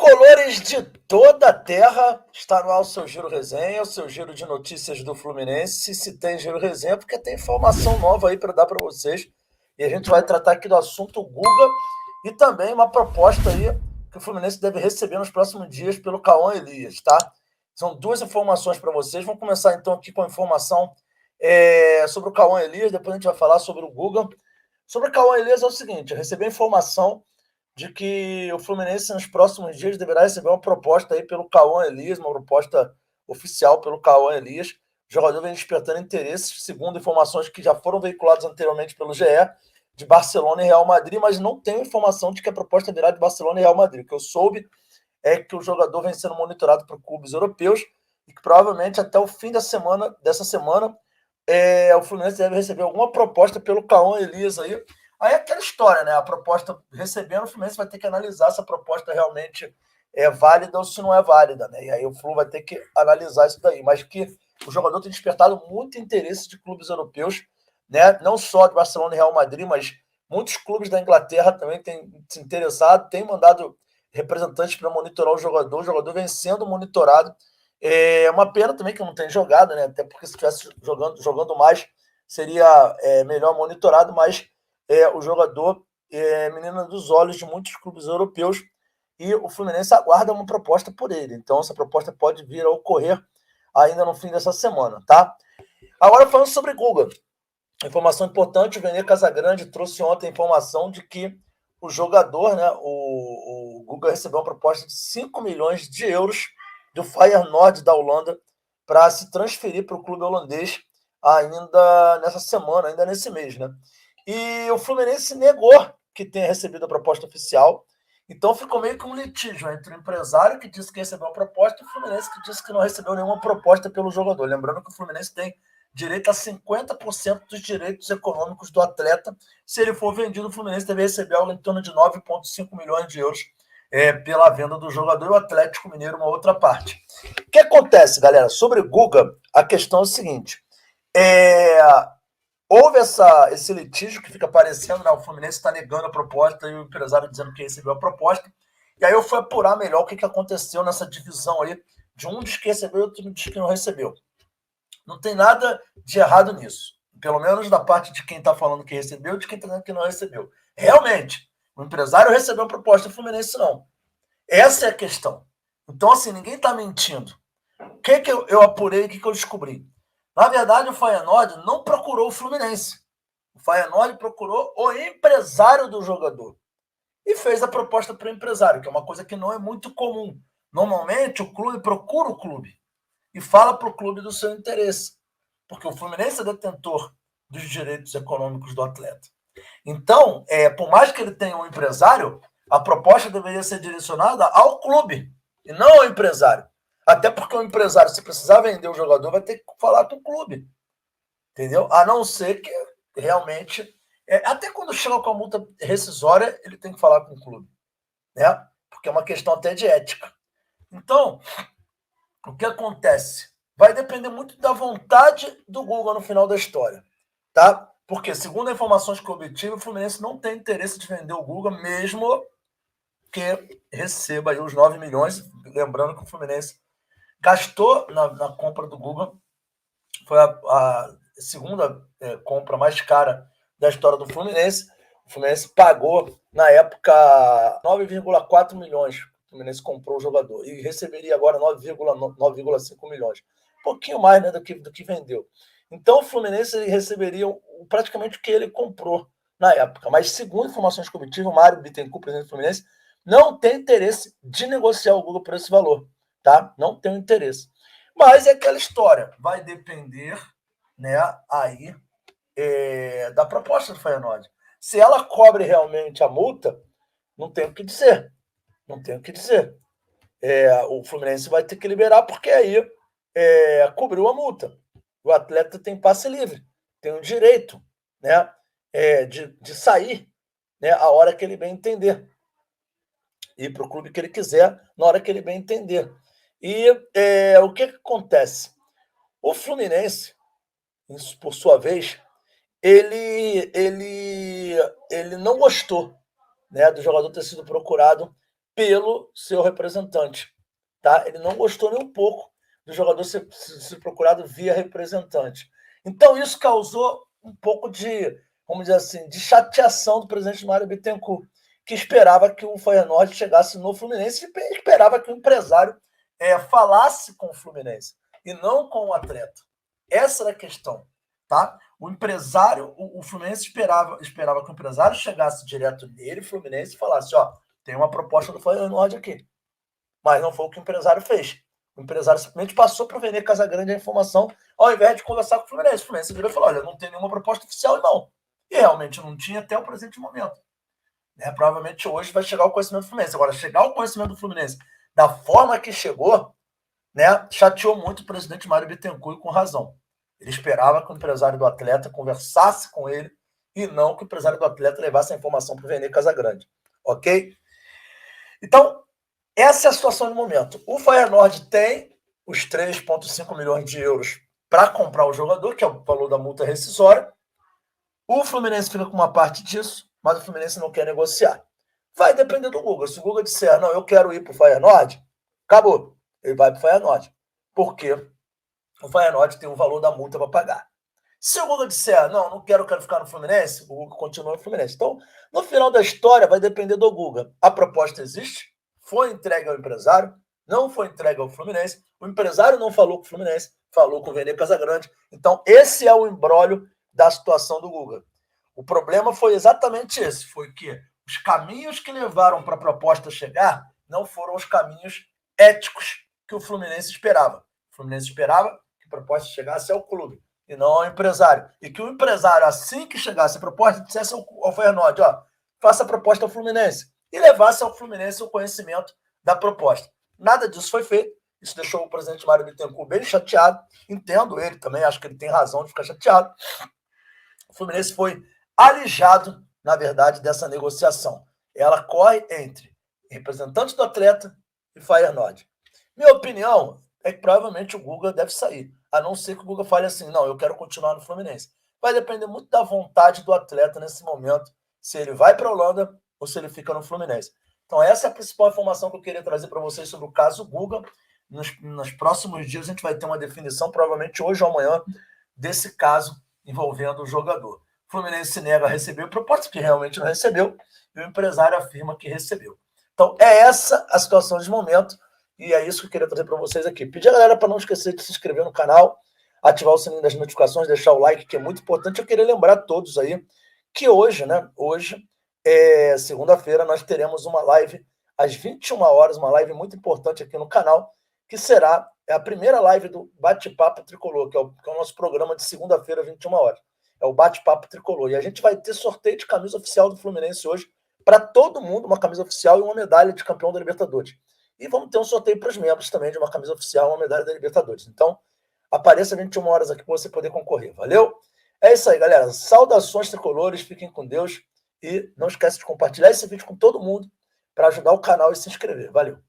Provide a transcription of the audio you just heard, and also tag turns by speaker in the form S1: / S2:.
S1: Tricolores de toda a terra, está no ar o seu Giro Resenha, o seu giro de notícias do Fluminense. Se tem Giro Resenha, é porque tem informação nova aí para dar para vocês. E a gente vai tratar aqui do assunto Guga e também uma proposta aí que o Fluminense deve receber nos próximos dias pelo Cauã Elias, tá? São duas informações para vocês. Vamos começar então aqui com a informação sobre o Cauã Elias, depois a gente vai falar sobre o Guga. Sobre o Cauã Elias é o seguinte, eu recebi a informação de que o Fluminense nos próximos dias deverá receber uma proposta aí pelo Cauã Elias, uma proposta oficial pelo Cauã Elias. O jogador vem despertando interesse, segundo informações que já foram veiculadas anteriormente pelo GE, de Barcelona e Real Madrid, mas não tenho informação de que a proposta virá de Barcelona e Real Madrid. O que eu soube é que o jogador vem sendo monitorado por clubes europeus e que provavelmente até o fim dessa semana, o Fluminense deve receber alguma proposta pelo Cauã Elias aí. Aí é aquela história, né? A proposta recebendo, o Fluminense vai ter que analisar se a proposta realmente é válida ou se não é válida, né? E aí o Flu vai ter que analisar isso daí. Mas que o jogador tem despertado muito interesse de clubes europeus, né? Não só de Barcelona e Real Madrid, mas muitos clubes da Inglaterra também têm se interessado, têm mandado representantes para monitorar o jogador vem sendo monitorado. É uma pena também que não tenha jogado, né? Até porque se estivesse jogando mais, seria melhor monitorado, mas o jogador menina dos olhos de muitos clubes europeus e o Fluminense aguarda uma proposta por ele. Então, essa proposta pode vir a ocorrer ainda no fim dessa semana, tá? Agora, falando sobre Guga. Informação importante, o Vene Casagrande trouxe ontem a informação de que o jogador, né, o Guga recebeu uma proposta de 5 milhões de euros do Feyenoord da Holanda para se transferir para o clube holandês ainda nessa semana, ainda nesse mês, né? E o Fluminense negou que tenha recebido a proposta oficial. Então ficou meio que um litígio entre o empresário que disse que recebeu a proposta e o Fluminense que disse que não recebeu nenhuma proposta pelo jogador. Lembrando que o Fluminense tem direito a 50% dos direitos econômicos do atleta. Se ele for vendido, o Fluminense deve receber algo em torno de 9,5 milhões de euros pela venda do jogador e o Atlético Mineiro uma outra parte. O que acontece, galera? Sobre Guga, a questão é o seguinte. Houve esse litígio que fica aparecendo, né? O Fluminense está negando a proposta e o empresário dizendo que recebeu a proposta. E aí eu fui apurar melhor o que aconteceu nessa divisão aí, de um diz que recebeu e outro diz que não recebeu. Não tem nada de errado nisso. Pelo menos da parte de quem está falando que recebeu e de quem está dizendo que não recebeu. Realmente, o empresário recebeu a proposta do Fluminense, não. Essa é a questão. Então, assim, ninguém está mentindo. O que eu apurei, o que eu descobri? Na verdade, o Feyenoord não procurou o Fluminense. O Feyenoord procurou o empresário do jogador e fez a proposta para o empresário, que é uma coisa que não é muito comum. Normalmente, o clube procura o clube e fala para o clube do seu interesse, porque o Fluminense é detentor dos direitos econômicos do atleta. Então, por mais que ele tenha um empresário, a proposta deveria ser direcionada ao clube e não ao empresário. Até porque o empresário, se precisar vender o jogador, vai ter que falar com o clube. Entendeu? A não ser que realmente. Até quando chega com a multa rescisória, ele tem que falar com o clube. Né? Porque é uma questão até de ética. Então, o que acontece? Vai depender muito da vontade do Guga no final da história. Tá? Porque, segundo as informações que eu obtive, o Fluminense não tem interesse de vender o Guga, mesmo que receba aí os 9 milhões. Lembrando que o Fluminense gastou na compra do Guga. Foi a segunda compra mais cara da história do Fluminense. O Fluminense pagou, na época, 9,4 milhões. O Fluminense comprou o jogador e receberia agora 9,5 milhões. Um pouquinho mais, né, do que vendeu. Então, o Fluminense receberia praticamente o que ele comprou na época. Mas, segundo informações que eu obtive, o Mário Bittencourt, presidente do Fluminense, não tem interesse de negociar o Guga por esse valor. Tá? Não tem interesse. Mas é aquela história, vai depender, né, aí da proposta do Feyenoord. Se ela cobre realmente a multa, não tem o que dizer. Não tem o que dizer. O Fluminense vai ter que liberar, porque aí cobriu a multa. O atleta tem passe livre, tem o direito, né, de sair, né, a hora que ele bem entender. Ir para o clube que ele quiser, na hora que ele bem entender. E o que acontece? O Fluminense, por sua vez, ele não gostou, né, do jogador ter sido procurado pelo seu representante, tá? Ele não gostou nem um pouco do jogador ser procurado via representante. Então, isso causou um pouco de, vamos dizer assim, de chateação do presidente Mário Bittencourt, que esperava que o Feyenoord chegasse no Fluminense e esperava que o empresário falasse com o Fluminense e não com o atleta. Essa era a questão, tá? O empresário, o Fluminense esperava que o empresário chegasse direto nele, Fluminense, e falasse, ó, tem uma proposta do Feyenoord aqui. Mas não foi o que o empresário fez. O empresário simplesmente passou para o Vene Casagrande a informação, ao invés de conversar com o Fluminense. O Fluminense virou e falou, olha, não tem nenhuma proposta oficial, não. E realmente não tinha até o presente momento. Provavelmente hoje vai chegar o conhecimento do Fluminense. Agora, chegar o conhecimento do Fluminense da forma que chegou, chateou muito o presidente Mário Bittencourt, e com razão. Ele esperava que o empresário do atleta conversasse com ele e não que o empresário do atleta levasse a informação para o Vene Casagrande. Ok? Então, essa é a situação do momento. O Feyenoord tem os 3,5 milhões de euros para comprar o jogador, que é o valor da multa rescisória. O Fluminense fica com uma parte disso, mas o Fluminense não quer negociar. Vai depender do Guga. Se o Guga disser, não, eu quero ir para o Feyenoord, acabou. Ele vai para o Feyenoord. Porque o Feyenoord tem o valor da multa para pagar. Se o Guga disser, não quero ficar no Fluminense, o Guga continua no Fluminense. Então, no final da história, vai depender do Guga. A proposta existe, foi entregue ao empresário, não foi entregue ao Fluminense, o empresário não falou com o Fluminense, falou com o Vene Casagrande. Então, esse é o imbróglio da situação do Guga. O problema foi exatamente esse, foi que os caminhos que levaram para a proposta chegar não foram os caminhos éticos que o Fluminense esperava. O Fluminense esperava que a proposta chegasse ao clube e não ao empresário. E que o empresário, assim que chegasse a proposta, dissesse ao Feyenoord, ó, faça a proposta ao Fluminense. E levasse ao Fluminense o conhecimento da proposta. Nada disso foi feito. Isso deixou o presidente Mário Bittencourt bem chateado. Entendo ele também, acho que ele tem razão de ficar chateado. O Fluminense foi alijado, na verdade, dessa negociação. Ela corre entre representantes do atleta e Feyenoord. Minha opinião é que provavelmente o Guga deve sair, a não ser que o Guga fale assim, não, eu quero continuar no Fluminense. Vai depender muito da vontade do atleta nesse momento, se ele vai para a Holanda ou se ele fica no Fluminense. Então essa é a principal informação que eu queria trazer para vocês sobre o caso Guga. Nos próximos dias a gente vai ter uma definição, provavelmente hoje ou amanhã, desse caso envolvendo o jogador. O Fluminense se nega a receber a proposta, que realmente não recebeu, e o empresário afirma que recebeu. Então é essa a situação de momento. E é isso que eu queria trazer para vocês aqui. Pedir a galera para não esquecer de se inscrever no canal, ativar o sininho das notificações, deixar o like, que é muito importante. Eu queria lembrar a todos aí que hoje, segunda-feira, nós teremos uma live às 21 horas, uma live muito importante aqui no canal, que será a primeira live do Bate-Papo Tricolor, que é o nosso programa de segunda-feira, às 21 horas. É o Bate-Papo Tricolor. E a gente vai ter sorteio de camisa oficial do Fluminense hoje, para todo mundo, uma camisa oficial e uma medalha de campeão da Libertadores. E vamos ter um sorteio para os membros também de uma camisa oficial, uma medalha da Libertadores. Então, apareça às 21 horas aqui para você poder concorrer. Valeu? É isso aí, galera. Saudações tricolores, fiquem com Deus. E não esquece de compartilhar esse vídeo com todo mundo para ajudar o canal e se inscrever. Valeu!